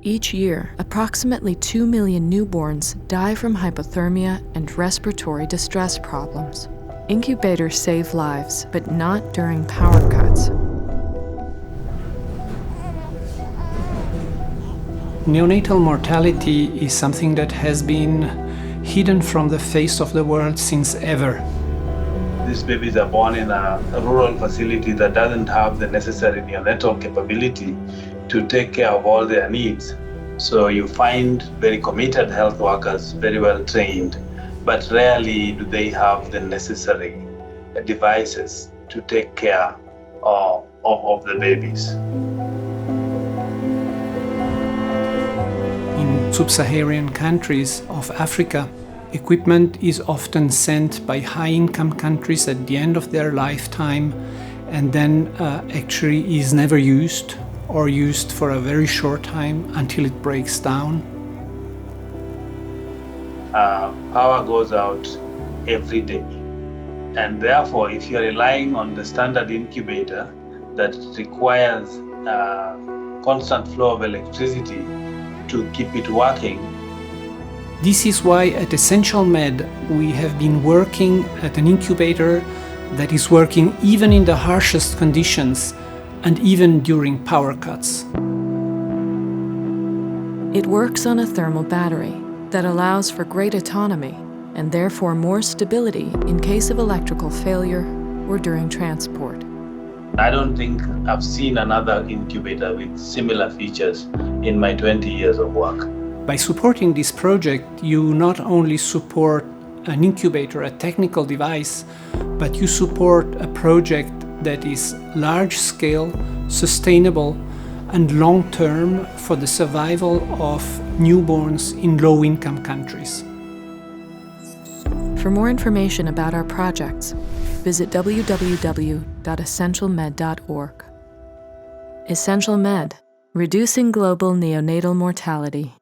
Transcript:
Each year, approximately 2 million newborns die from hypothermia and respiratory distress problems. Incubators save lives, but not during power cuts. Neonatal mortality is something that has been hidden from the face of the world since ever. These babies are born in a rural facility that doesn't have the necessary neonatal capability to take care of all their needs. So you find very committed health workers, very well trained, but rarely do they have the necessary devices to take care of the babies. In sub-Saharan countries of Africa, equipment is often sent by high-income countries at the end of their lifetime and then actually is never used or used for a very short time until it breaks down. Power goes out every day. And therefore, if you're relying on the standard incubator that requires constant flow of electricity to keep it working. This is why at EssentialMed we have been working at an incubator that is working even in the harshest conditions and even during power cuts. It works on a thermal battery that allows for great autonomy and therefore more stability in case of electrical failure or during transport. I don't think I've seen another incubator with similar features in my 20 years of work. By supporting this project, you not only support an incubator, a technical device, but you support a project that is large-scale, sustainable, and long-term for the survival of newborns in low-income countries. For more information about our projects, visit www.essentialmed.org. EssentialMed, reducing global neonatal mortality.